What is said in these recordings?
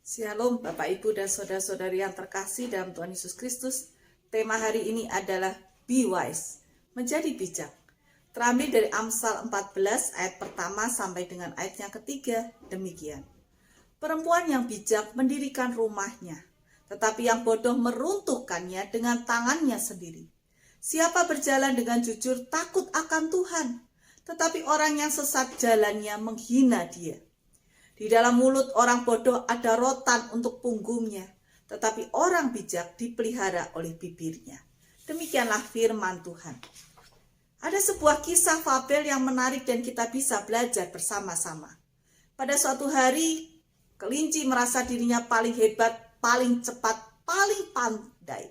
Shalom Bapak Ibu dan Saudara-saudari yang terkasih dalam Tuhan Yesus Kristus. Tema hari ini adalah Be Wise, menjadi bijak. Terambil dari Amsal 14 ayat pertama sampai dengan ayat yang ketiga, demikian. Perempuan yang bijak mendirikan rumahnya, tetapi yang bodoh meruntuhkannya dengan tangannya sendiri. Siapa berjalan dengan jujur takut akan Tuhan, tetapi orang yang sesat jalannya menghina Dia. Di dalam mulut orang bodoh ada rotan untuk punggungnya, tetapi orang bijak dipelihara oleh bibirnya. Demikianlah firman Tuhan. Ada sebuah kisah fabel yang menarik dan kita bisa belajar bersama-sama. Pada suatu hari, kelinci merasa dirinya paling hebat, paling cepat, paling pandai.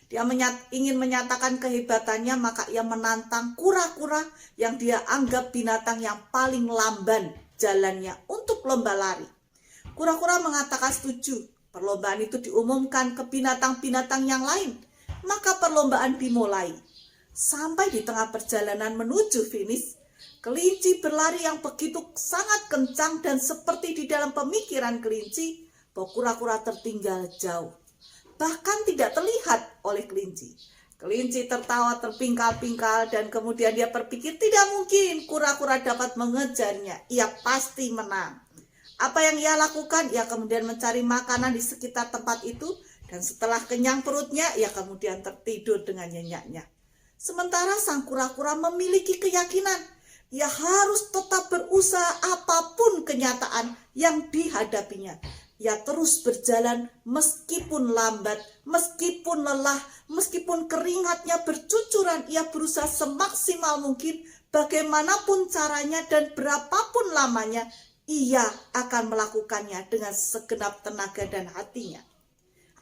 Dia ingin menyatakan kehebatannya, maka ia menantang kura-kura yang dia anggap binatang yang paling lamban jalannya untuk lomba lari. Kura-kura mengatakan setuju. Perlombaan itu diumumkan ke binatang-binatang yang lain. Maka perlombaan dimulai. Sampai di tengah perjalanan menuju finish, kelinci berlari yang begitu sangat kencang dan seperti di dalam pemikiran kelinci bahwa kura-kura tertinggal jauh. Bahkan tidak terlihat oleh kelinci. Kelinci tertawa terpingkal-pingkal dan kemudian dia berpikir tidak mungkin kura-kura dapat mengejarnya. Ia pasti menang. Apa yang ia lakukan? Ia kemudian mencari makanan di sekitar tempat itu dan setelah kenyang perutnya, ia kemudian tertidur dengan nyenyaknya. Sementara sang kura-kura memiliki keyakinan ia harus tetap berusaha apapun kenyataan yang dihadapinya. Ia terus berjalan meskipun lambat, meskipun lelah, meskipun keringatnya bercucuran. Ia berusaha semaksimal mungkin, bagaimanapun caranya dan berapapun lamanya, ia akan melakukannya dengan segenap tenaga dan hatinya.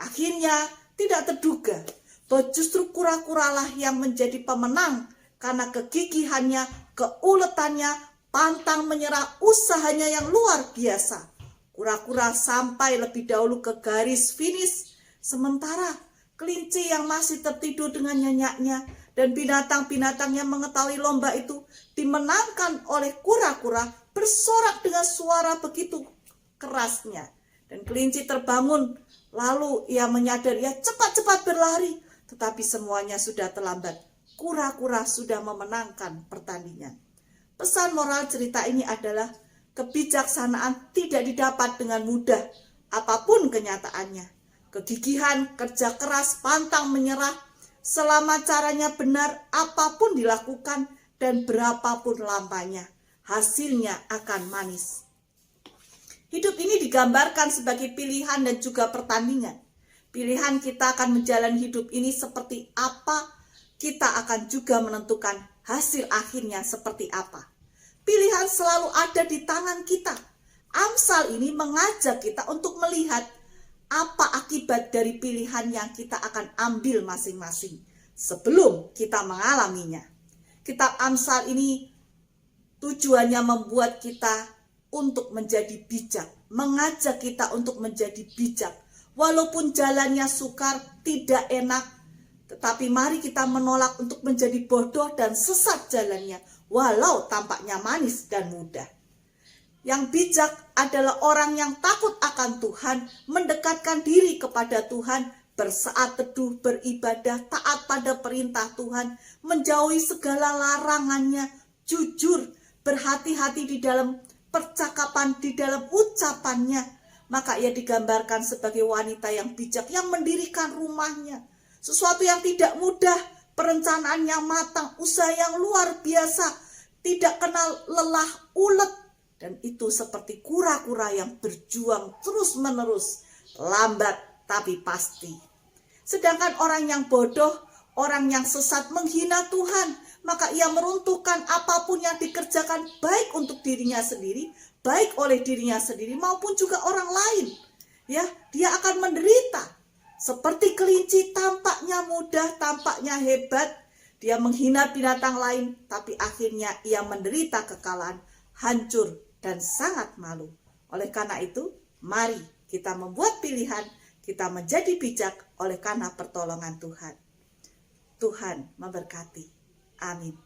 Akhirnya tidak terduga bahwa justru kura-kuralah yang menjadi pemenang karena kegigihannya, keuletannya, pantang menyerah, usahanya yang luar biasa. Kura-kura sampai lebih dahulu ke garis finish, sementara kelinci yang masih tertidur dengan nyenyaknya dan binatang-binatang yang mengetahui lomba itu dimenangkan oleh kura-kura bersorak dengan suara begitu kerasnya. Dan kelinci terbangun, lalu ia menyadari ia cepat-cepat berlari, tetapi semuanya sudah terlambat. Kura-kura sudah memenangkan pertandingan. Pesan moral cerita ini adalah kebijaksanaan tidak didapat dengan mudah, apapun kenyataannya. Kegigihan, kerja keras, pantang menyerah, selama caranya benar, apapun dilakukan dan berapapun lamanya, hasilnya akan manis. Hidup ini digambarkan sebagai pilihan dan juga pertandingan. Pilihan kita akan menjalani hidup ini seperti apa, kita akan juga menentukan hasil akhirnya seperti apa. Pilihan selalu ada di tangan kita. Amsal ini mengajak kita untuk melihat apa akibat dari pilihan yang kita akan ambil masing-masing sebelum kita mengalaminya. Kitab Amsal ini tujuannya membuat kita untuk menjadi bijak, mengajak kita untuk menjadi bijak. Walaupun jalannya sukar, tidak enak, tetapi mari kita menolak untuk menjadi bodoh dan sesat jalannya, walau tampaknya manis dan mudah. Yang bijak adalah orang yang takut akan Tuhan, mendekatkan diri kepada Tuhan, bersaat teduh, beribadah, taat pada perintah Tuhan, menjauhi segala larangannya, jujur, berhati-hati di dalam percakapan, di dalam ucapannya. Maka ia digambarkan sebagai wanita yang bijak, yang mendirikan rumahnya. Sesuatu yang tidak mudah, perencanaan yang matang, usaha yang luar biasa, tidak kenal lelah, ulet. Dan itu seperti kura-kura yang berjuang terus-menerus, lambat tapi pasti. Sedangkan orang yang bodoh, orang yang sesat menghina Tuhan, maka ia meruntuhkan apapun yang dikerjakan baik untuk dirinya sendiri, baik oleh dirinya sendiri maupun juga orang lain. Ya, dia akan menderita. Seperti kelinci, tampaknya mudah, tampaknya hebat. Dia menghina binatang lain, tapi akhirnya ia menderita kekalahan, hancur, dan sangat malu. Oleh karena itu, mari kita membuat pilihan, kita menjadi bijak oleh karena pertolongan Tuhan. Tuhan memberkati. Amin.